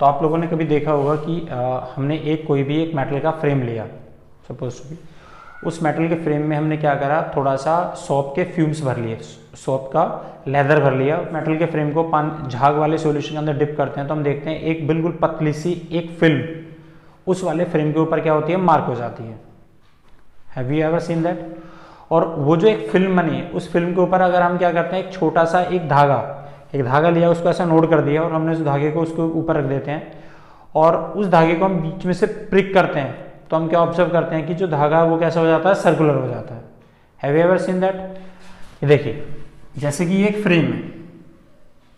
तो आप लोगों ने कभी देखा होगा कि हमने कोई भी एक मेटल का फ्रेम लिया, सपोज टू बी, उस मेटल के फ्रेम में हमने क्या करा, थोड़ा सा सोप के फ्यूम्स भर लिए, सोप का लेदर भर लिया, मेटल के फ्रेम को झाग वाले सॉल्यूशन के अंदर डिप करते हैं तो हम देखते हैं एक बिल्कुल पतली सी एक फिल्म उस वाले फ्रेम के ऊपर क्या होती है, मार्क हो जाती है। Have you ever seen that? और वो जो एक फिल्म बनी है, उस फिल्म के ऊपर अगर हम क्या करते हैं, एक छोटा सा एक धागा लिया, उसको ऐसा नोट कर दिया और हमने उस धागे को उसके ऊपर रख देते हैं और उस धागे को हम बीच में से प्रिक करते हैं, तो हम क्या ऑब्जर्व करते हैं कि जो धागा है वो कैसा हो जाता है, सर्कुलर हो जाता है। Have you ever seen that? ये देखिए, जैसे कि ये एक फ्रेम है,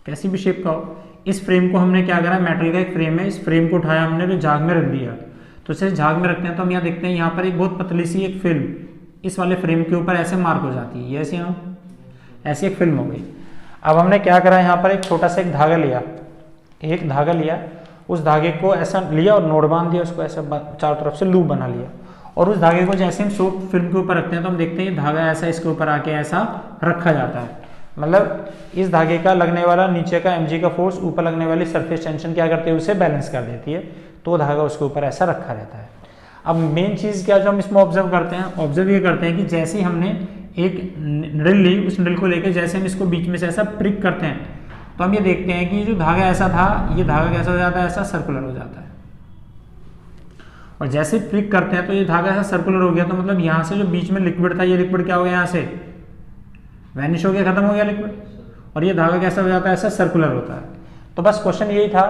कैसी भी शेप का हो, इस फ्रेम को हमने क्या करा, मेटल का एक फ्रेम है, इस फ्रेम को उठाया हमने तो झाग में रख दिया, तो इसे झाग में रखते हैं तो हम यहाँ देखते हैं यहाँ पर एक बहुत पतली सी एक फिल्म इस वाले फ्रेम के ऊपर ऐसे मार्क हो जाती है, ऐसे हम ऐसी एक फिल्म हो गई। अब हमने क्या करा, यहाँ पर एक छोटा सा एक धागा लिया, उस धागे को ऐसा लिया और नोट बांध दिया, उसको ऐसा चारों तरफ से लूप बना लिया और उस धागे को जैसे हम सोप फिल्म के ऊपर रखते हैं तो हम देखते हैं ये धागा ऐसा इसके ऊपर आके ऐसा रखा जाता है। मतलब इस धागे का लगने वाला नीचे का mg का फोर्स ऊपर लगने वाली सरफेस टेंशन क्या करती है, उसे बैलेंस कर देती है, तो धागा उसके ऊपर ऐसा रखा रहता है। अब मेन चीज क्या जो हम इसमें ऑब्जर्व करते हैं, ऑब्जर्व ये करते हैं कि जैसे ही हमने एक ड्रिल ली, उस ड्रिल को लेकर जैसे हम इसको बीच में से ऐसा प्रिक करते हैं तो हम ये देखते हैं कि जो धागा ऐसा था, ये धागा कैसा हो जाता है, ऐसा सर्कुलर हो जाता है। और जैसे प्रिक करते हैं तो ये धागा ऐसा सर्कुलर हो गया, तो मतलब यहाँ से जो बीच में लिक्विड था, ये लिक्विड क्या हो गया, यहाँ से वैनिश हो गया, खत्म हो गया लिक्विड, और ये धागा कैसा हो जाता है, ऐसा सर्कुलर होता है। तो बस क्वेश्चन यही था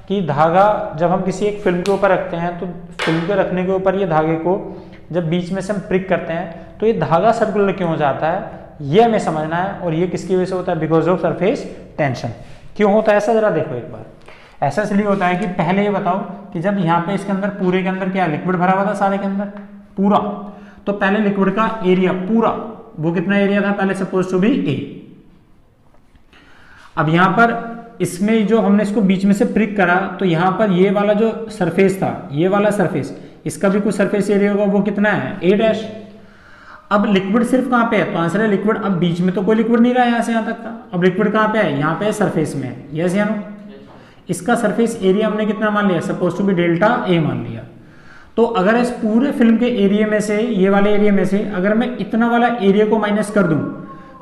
कि धागा जब हम किसी एक फिल्म के ऊपर रखते हैं तो फिल्म के रखने के ऊपर ये धागे को जब बीच में से हम प्रिक करते हैं तो ये धागा सर्कुलर क्यों हो जाता है, ये हमें समझना है। और ये किसकी वजह से होता है, बिकॉज ऑफ सरफेस टेंशन। क्यों होता है ऐसा, जरा देखो एक बार। ऐसा इसलिए होता है कि पहले ये बताओ कि जब यहाँ पे इसके अंदर पूरे के अंदर क्या लिक्विड भरा हुआ था, सारे के अंदर पूरा, तो पहले लिक्विड का एरिया पूरा वो कितना एरिया था, पहले सपोज टू बी ए। अब यहाँ पर इसमें जो हमने इसको बीच में से प्रिक करा तो यहाँ पर ये वाला जो सरफेस था, ये वाला सरफेस, इसका भी कुछ सरफेस एरिया होगा, वो कितना है, ए डैश। अब लिक्विड सिर्फ कहाँ पे है, तो आंसर है लिक्विड। अब बीच में तो कोई लिक्विड नहीं रहा यहाँ से यहाँ तक का, अब लिक्विड कहाँ पे है, यहाँ पे सरफेस में है, यस या नो। इसका सरफेस एरिया हमने कितना मान लिया, suppose to be delta A मान लिया। तो अगर इस पूरे फिल्म के एरिया में से, ये वाले एरिया में से अगर मैं इतना वाला एरिया को माइनस कर दूं,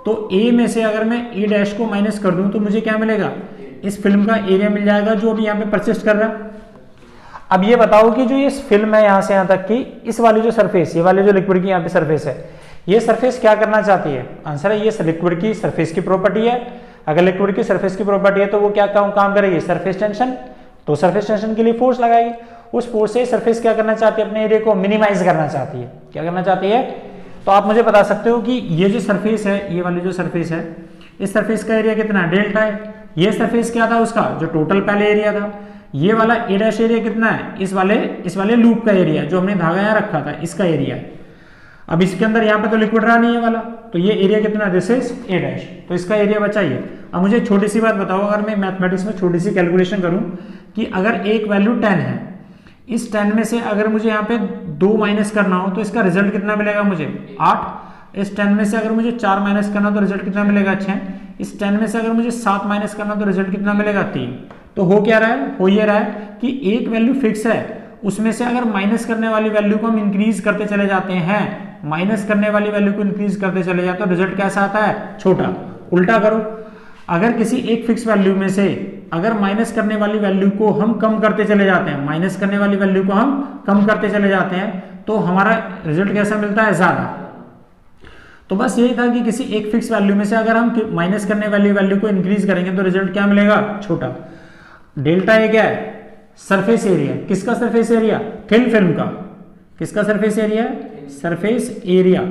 तो ए में से अगर मैं ए डैश को माइनस कर दूं तो मुझे क्या मिलेगा, इस फिल्म का एरिया मिल जाएगा जो अभी यहाँ पे परसिस्ट कर रहा है। अब ये बताओ कि जो ये फिल्म है यहाँ से यहाँ तक की, इस वाली जो सरफेस, ये वाले जो लिक्विड की यहाँ पे सरफेस है, ये सरफेस क्या करना चाहती है, आंसर है ये लिक्विड की सरफेस की प्रॉपर्टी है। अगर लिक्विड की सरफेस की प्रॉपर्टी है तो वो क्या काम करेगी, सरफेस टेंशन। तो सरफेस टेंशन के लिए फोर्स लगाएगी, उस फोर्स से सरफेस क्या करना चाहती है, अपने एरिया को मिनिमाइज करना चाहती है। क्या करना चाहती है, तो आप मुझे बता सकते हो कि ये जो सरफेस है, ये वाली जो सरफेस है, इस सरफेस का एरिया कितना है, डेल्टा है। ये सरफेस क्या था उसका, जो टोटल पहले एरिया था। ये वाला ए डैश एरिया कितना है, इस वाले लूप का एरिया जो हमने धागा यहाँ रखा था, इसका एरिया है। अब इसके अंदर यहाँ पे तो लिक्विड रहा नहीं है वाला, तो ये एरिया कितना, दिस इज ए डैश, तो इसका एरिया बचा ये। अब मुझे छोटी सी बात बताओ, अगर मैं मैथमेटिक्स में छोटी सी कैलकुलेशन करूं कि अगर एक वैल्यू 10 है, इस 10 में से अगर मुझे यहाँ पे 2 माइनस करना हो तो इसका रिजल्ट कितना मिलेगा मुझे, 8। इस 10 में से अगर मुझे 4 माइनस करना तो रिजल्ट कितना मिलेगा, 6। इस 10 में से अगर मुझे 7 माइनस करना तो रिजल्ट कितना मिलेगा, 3। तो हो क्या रहा है, हो ये रहा है कि एक वैल्यू फिक्स है, उसमें से अगर माइनस करने वाली वैल्यू को हम इंक्रीज करते चले जाते हैं, माइनस करने वाली वैल्यू को इंक्रीज करते चले जाते तो रिजल्ट कैसा आता है, छोटा। उल्टा करो, अगर किसी एक फिक्स वैल्यू में से अगर माइनस करने वाली वैल्यू को हम कम करते चले जाते हैं, माइनस करने वाली वैल्यू को हम कम करते चले जाते हैं, तो हमारा रिजल्ट कैसा मिलता है, ज्यादा। तो बस यही था कि किसी एक फिक्स वैल्यू में से अगर हम माइनस करने वाली वैल्यू को इंक्रीज करेंगे तो रिजल्ट क्या मिलेगा, छोटा। डेल्टा ए क्या है, सरफेस एरिया। किसका सरफेस एरिया, थिन फिल्म का। किसका surface area, surface area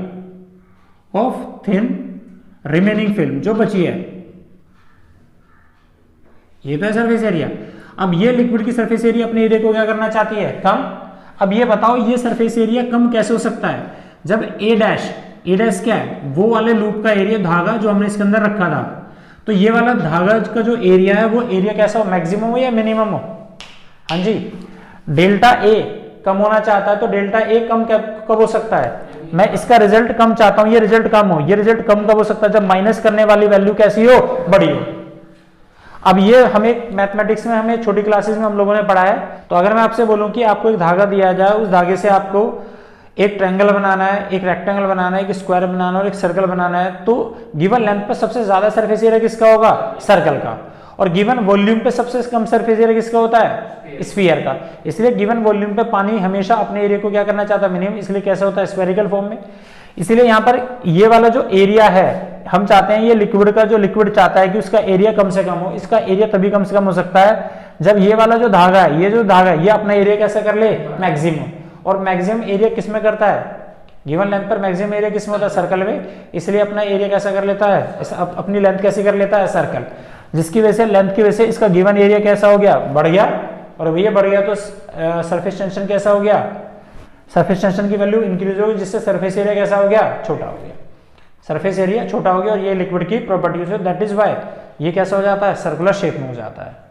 of thin remaining film, जो बची है, ये तो है सरफेस एरिया। अब ये लिक्विड की सरफेस एरिया अपने एरिया को क्या करना चाहती है, कम। अब ये बताओ ये सरफेस एरिया कम कैसे हो सकता है, जब ए डैश क्या है, वो वाले लूप का एरिया, धागा जो हमने इसके अंदर रखा था, तो ये वाला धागा का जो एरिया है वो एरिया कैसा हो, मैक्सिमम हो या मिनिमम हो, हाँ जी। डेल्टा ए कम होना चाहता है तो डेल्टा ए कम कब हो सकता है, मैं इसका रिजल्ट कम चाहता हूं, ये रिजल्ट कम हो, ये रिजल्ट कम कब हो सकता है, जब माइनस करने वाली वैल्यू कैसी हो, बड़ी हो। अब ये हमें मैथमेटिक्स में हमें छोटी क्लासेस में हम लोगों ने पढ़ा है। तो अगर मैं आपसे बोलूं कि आपको एक धागा दिया जाए, उस धागे से आपको एक ट्रायंगल बनाना है, एक रेक्टेंगल बनाना है, एक स्क्वायर बनाना है और एक सर्कल बनाना है, तो गिवन लेंथ पर सबसे ज्यादा सरफेस एरिया किसका होगा? सर्कल का। और गिवन वॉल्यूम पे सबसे कम सरफेस एरिया किसका होता है? स्फीयर का। इसलिए गिवन वॉल्यूम पे पानी हमेशा अपने एरिया को क्या करना चाहता है? मिनिमम। इसलिए कैसे होता है? स्फेरिकल फॉर्म में। इसलिए यहाँ पर ये वाला जो एरिया है, हम चाहते हैं ये लिक्विड का, जो लिक्विड चाहता है कि उसका एरिया कम से कम हो। इसका एरिया तभी कम से कम हो सकता है जब ये वाला जो धागा है, ये जो धागा है, ये अपना एरिया कैसे कर ले? मैक्सिमम। और मैक्सिमम एरिया किस में करता है? गिवन लेंथ पर मैक्सिमम एरिया किस में होता है? सर्कल में। इसलिए अपना एरिया कैसा कर लेता है? अपनी लेंथ कैसी कर लेता है? सर्कल। जिसकी वजह से लेंथ की वजह से इसका गिवन एरिया कैसा हो गया? बढ़ गया। और भैया बढ़ गया तो सरफेस टेंशन कैसा हो गया? सरफेस टेंशन की वैल्यू इंक्रीज होगी, जिससे सरफेस एरिया कैसा हो गया? छोटा हो गया। सरफेस एरिया छोटा हो गया। और ये लिक्विड की प्रॉपर्टीज है, दैट इज वाई ये कैसा हो जाता है? सर्कुलर शेप में हो जाता है।